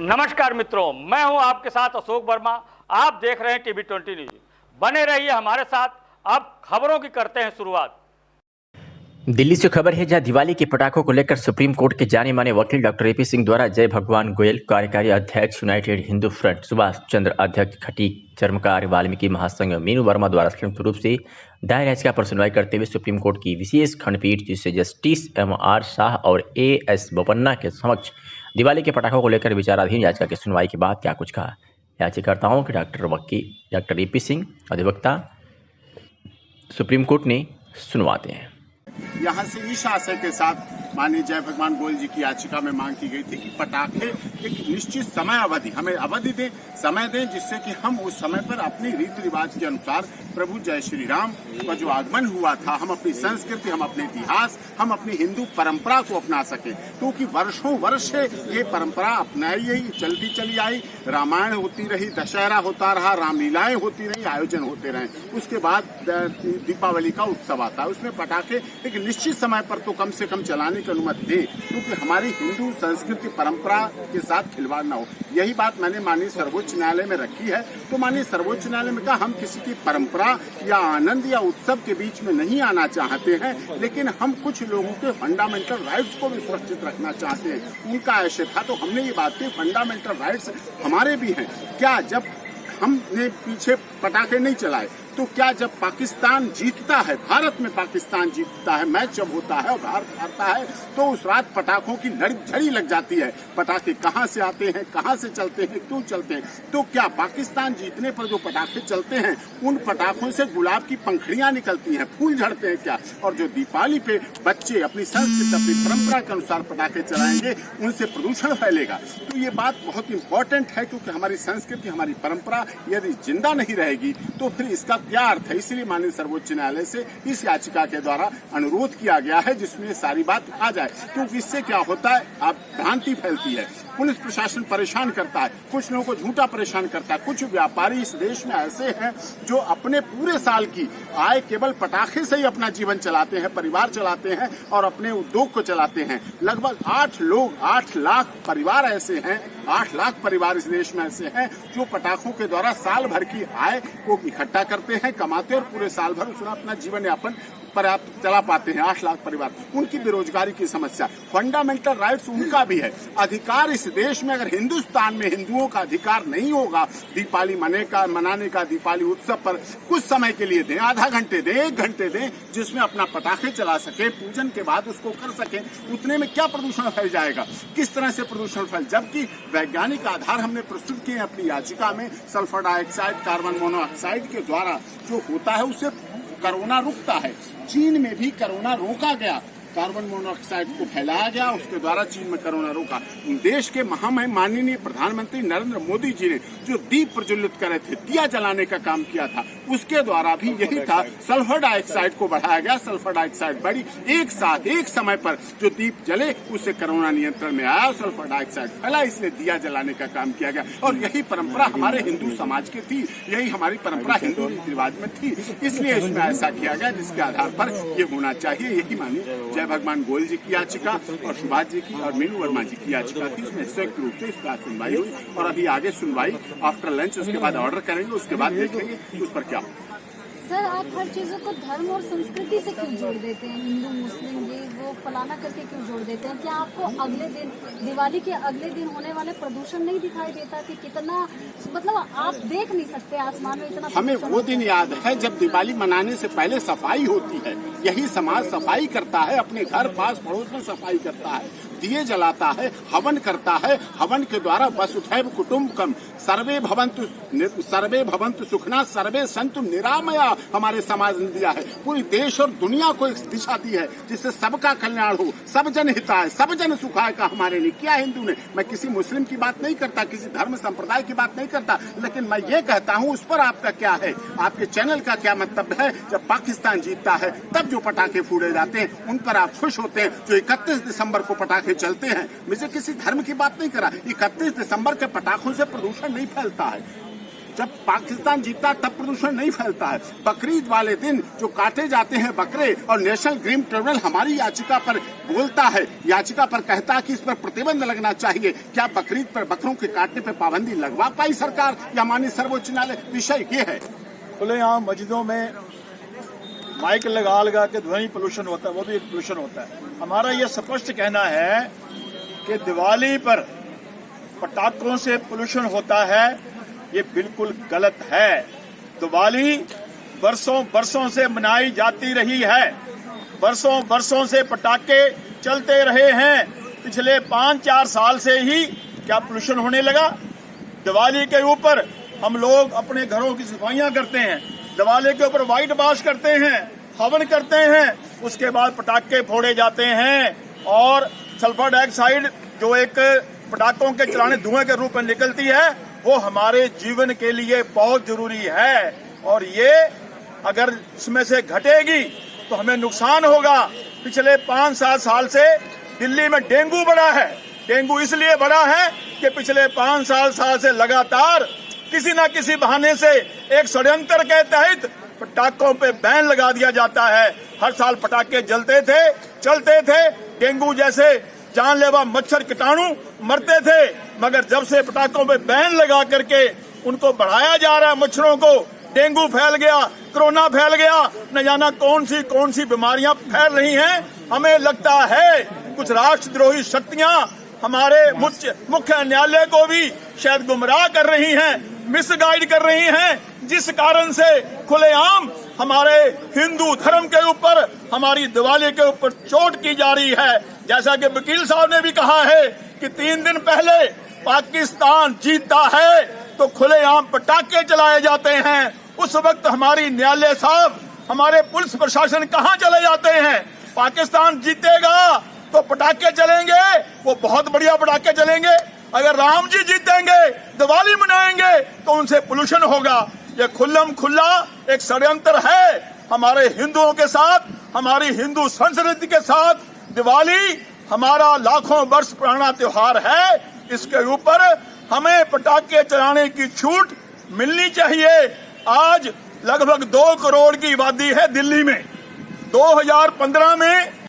नमस्कार मित्रों, मैं हूं आपके साथ अशोक वर्मा। आप देख रहे हैं टीवी 20 न्यूज। बने रहिए हमारे साथ। अब खबरों की करते हैं शुरुआत। दिल्ली से खबर है, जहां दिवाली के पटाखों को लेकर सुप्रीम कोर्ट के जाने माने वकील डॉक्टर एपी सिंह द्वारा जय भगवान गोयल, कार्यकारी अध्यक्ष यूनाइटेड हिंदू फ्रंट सुभाष चंद्र, अध्यक्ष खटीक चर्मकार वाल्मीकि महासंघ मीनू वर्मा द्वारा संयुक्त रूप से दायर याचिका पर सुनवाई करते हुए सुप्रीम कोर्ट की विशेष खंडपीठ, जिससे जस्टिस MR शाह और AS बोपन्ना के समक्ष दिवाली के पटाखों को लेकर विचाराधीन याचिका की सुनवाई के बाद क्या कुछ कहा। याचिकाकर्ताओं के डॉक्टर एपी सिंह, अधिवक्ता, सुप्रीम कोर्ट ने सुनवाते हैं। यहाँ से इस आशय के साथ माननीय जय भगवान गोयल जी की याचिका में मांग की गई थी कि पटाखे एक निश्चित समय अवधि, हमें अवधि दें, समय दें, जिससे कि हम उस समय पर अपनी रीति रिवाज के अनुसार प्रभु जय श्री राम का जो आगमन हुआ था, हम अपनी संस्कृति, हम अपने इतिहास, हम अपनी हिंदू परंपरा को अपना सके, क्योंकि वर्षों वर्ष से ये परंपरा अपनाई गई, चलती चली आई। रामायण होती रही, दशहरा होता रहा, रामलीलाएं होती रही, आयोजन होते रहे। उसके बाद दीपावली का उत्सव आता है, उसमें पटाखे एक निश्चित समय पर तो कम से कम चलाने की अनुमति दे, क्योंकि हमारी हिंदू संस्कृति परंपरा के साथ खिलवाड़ न हो। यही बात मैंने माननीय सर्वोच्च न्यायालय में रखी है। तो माननीय सर्वोच्च न्यायालय में कहा, हम किसी की परंपरा या आनंद या उत्सव के बीच में नहीं आना चाहते हैं, लेकिन हम कुछ लोगों के फंडामेंटल राइट्स को भी सुरक्षित रखना चाहते हैं। उनका ऐसे था, तो हमने ये बात की, फंडामेंटल राइट्स हमारे भी हैं। क्या जब हमने पीछे पटाखे नहीं चलाए, तो क्या जब पाकिस्तान जीतता है, भारत में पाकिस्तान जीतता है, मैच जब होता है और भारत हारता है, तो उस रात पटाखों की झड़ी लग जाती है। पटाखे कहाँ से आते हैं, कहाँ से चलते हैं, क्यों चलते हैं? तो क्या पाकिस्तान जीतने पर जो पटाखे चलते हैं, उन पटाखों से गुलाब की पंखड़ियां निकलती हैं, फूल झड़ते हैं क्या? और जो दीपावली पे बच्चे अपनी संस्कृति, अपनी परंपरा के अनुसार पटाखे चलाएंगे, उनसे प्रदूषण फैलेगा। तो ये बात बहुत इंपॉर्टेंट है, क्योंकि हमारी संस्कृति, हमारी परंपरा यदि जिंदा नहीं रहेगी तो फिर इसका क्या अर्थ है? इसलिए माननीय सर्वोच्च न्यायालय से इस याचिका के द्वारा अनुरोध किया गया है, जिसमें ये सारी बात आ जाए, क्योंकि इससे क्या होता है, आप भ्रांति फैलती है, पुलिस प्रशासन परेशान करता है, कुछ लोगों को झूठा परेशान करता है। कुछ व्यापारी इस देश में ऐसे हैं जो अपने पूरे साल की आय केवल पटाखे से ही अपना जीवन चलाते हैं, परिवार चलाते हैं और अपने उद्योग को चलाते हैं। लगभग 8 लाख परिवार ऐसे हैं, 8 लाख परिवार इस देश में ऐसे हैं जो पटाखों के द्वारा साल भर की आय को इकट्ठा करते हैं, कमाते हैं और पूरे साल भर उसमें अपना जीवन यापन पर्याप्त चला पाते हैं। 8 लाख परिवार, उनकी बेरोजगारी की समस्या, फंडामेंटल राइट्स उनका भी है, अधिकार इस देश में। अगर हिंदुस्तान में हिंदुओं का अधिकार नहीं होगा दीपावली मनाने का, दीपावली उत्सव पर कुछ समय के लिए दें, आधा घंटे दें, 1 घंटे दें, जिसमें अपना पटाखे चला सके, पूजन के बाद उसको कर सके, उतने में क्या प्रदूषण फैल जाएगा? किस तरह से प्रदूषण फैल, जबकि वैज्ञानिक आधार हमने प्रस्तुत किए अपनी याचिका में। सल्फर डाइऑक्साइड, कार्बन मोनोऑक्साइड के द्वारा जो होता है, उससे कोरोना रुकता है। चीन में भी कोरोना रोका गया, कार्बन मोनोऑक्साइड को फैलाया गया, उसके द्वारा चीन में कोरोना रोका। देश के माननीय प्रधानमंत्री नरेंद्र मोदी जी ने जो दीप प्रज्वलित करे थे, दिया जलाने का काम किया था, उसके द्वारा भी यही था, सल्फर डाइऑक्साइड को बढ़ाया गया, सल्फर डाइऑक्साइड बढ़ी, एक साथ एक समय पर जो दीप जले उससे कोरोना नियंत्रण में आया, सल्फर डाइऑक्साइड फैला, इसलिए दिया जलाने का काम किया गया। और यही परंपरा हमारे हिंदू समाज की थी, यही हमारी परंपरा हिंदू रीति रिवाज में थी, इसलिए इसमें ऐसा किया गया, जिसके आधार पर ये होना चाहिए। यही मानिए भगवान गोयल जी की याचिका और सुभाष जी की और मीनू वर्मा जी की याचिका थी, इसमें संयुक्त रूप से इसका सुनवाई हुई। और अभी आगे सुनवाई आफ्टर लंच, उसके बाद ऑर्डर करेंगे, उसके बाद देखेंगे उस पर क्या होगा। सर, आप हर चीजों को धर्म और संस्कृति से क्यों जोड़ देते हैं? हिंदू मुस्लिम ये वो फलाना करके क्यों जोड़ देते हैं? क्या आपको अगले दिन, दिवाली के अगले दिन होने वाले प्रदूषण नहीं दिखाई देता कि कितना, मतलब आप देख नहीं सकते आसमान में इतना? हमें वो दिन याद है जब दिवाली मनाने से पहले सफाई होती है। यही समाज सफाई करता है, अपने घर पास पड़ोस में सफाई करता है, दिए जलाता है, हवन करता है। हवन के द्वारा वसुधैव कुटुम्बकम, सर्वे भवन्तु सुखना, सर्वे सन्तु निरामया हमारे समाज ने दिया है। पूरी देश और दुनिया को एक दिशा दी है, जिससे सबका कल्याण हो, सब जन हिताय, सब जन सुखाय का हमारे लिए किया हिंदू ने। मैं किसी मुस्लिम की बात नहीं करता, किसी धर्म संप्रदाय की बात नहीं करता, लेकिन मैं ये कहता हूँ उस पर आपका क्या है, आपके चैनल का क्या मतलब है? जब पाकिस्तान जीतता है तब जो पटाखे फूटे जाते हैं, उन पर आप खुश होते हैं। जो 31 दिसंबर को पटाखे चलते हैं, मुझे किसी धर्म की बात नहीं करा, 31 दिसंबर के पटाखों से प्रदूषण नहीं फैलता है। जब पाकिस्तान जीतता है तब प्रदूषण नहीं फैलता है। बकरीद वाले दिन जो काटे जाते हैं बकरे और नेशनल ग्रीन ट्रिब्यूनल हमारी याचिका पर बोलता है, याचिका पर कहता है कि इस पर प्रतिबंध लगना चाहिए। क्या बकरीद पर बकरों के काटने पर पाबंदी लगवा पाई सरकार या माननीय सर्वोच्च न्यायालय? विषय ये है खुलेआम मस्जिदों में माइक लगा के ध्वनि पोल्यूशन होता है, वो भी एक पोल्यूशन होता है। हमारा ये स्पष्ट कहना है कि दिवाली पर पटाखों से पोल्यूशन होता है, ये बिल्कुल गलत है। दिवाली बरसों से मनाई जाती रही है, बरसों से पटाखे चलते रहे हैं। पिछले 5-4 साल से ही क्या पोल्यूशन होने लगा? दिवाली के ऊपर हम लोग अपने घरों की सफाइयां करते हैं, दिवाली के ऊपर व्हाइट वॉश करते हैं, हवन करते हैं, उसके बाद पटाखे फोड़े जाते हैं और सल्फर डाइऑक्साइड जो एक पटाखों के चलाने धुएं के रूप में निकलती है, वो हमारे जीवन के लिए बहुत जरूरी है। और ये अगर इसमें से घटेगी तो हमें नुकसान होगा। पिछले 5-7 साल से दिल्ली में डेंगू बढ़ा है। डेंगू इसलिए बढ़ा है कि पिछले 5 साल से लगातार किसी न किसी बहाने से एक षड्यंत्र के तहत पटाखों पे बैन लगा दिया जाता है। हर साल पटाखे जलते थे, चलते थे, डेंगू जैसे जानलेवा मच्छर कीटाणु मरते थे, मगर जब से पटाखों पे बैन लगा करके उनको बढ़ाया जा रहा है मच्छरों को, डेंगू फैल गया, कोरोना फैल गया, न जाना कौन सी बीमारियां फैल रही हैं। हमें लगता है कुछ राष्ट्रद्रोही शक्तियां हमारे मुख्य न्यायालय को भी शायद गुमराह कर रही हैं, मिसगाइड कर रही हैं, जिस कारण से खुलेआम हमारे हिंदू धर्म के ऊपर, हमारी दिवाली के ऊपर चोट की जा रही है। जैसा कि वकील साहब ने भी कहा है कि 3 दिन पहले पाकिस्तान जीतता है तो खुलेआम पटाखे चलाए जाते हैं। उस वक्त हमारी न्यायालय साहब, हमारे पुलिस प्रशासन कहाँ चले जाते हैं? पाकिस्तान जीतेगा तो पटाखे चलेंगे, वो बहुत बढ़िया पटाखे चलेंगे। अगर राम जी जीतेंगे, दिवाली मनाएंगे तो उनसे पोल्यूशन होगा। ये खुल्लम खुल्ला एक षड्यंत्र है हमारे हिंदुओं के साथ, हमारी हिंदू संस्कृति के साथ। दिवाली हमारा लाखों वर्ष पुराना त्योहार है, इसके ऊपर हमें पटाखे चलाने की छूट मिलनी चाहिए। आज लगभग 2 करोड़ की आबादी है दिल्ली में। 2015 में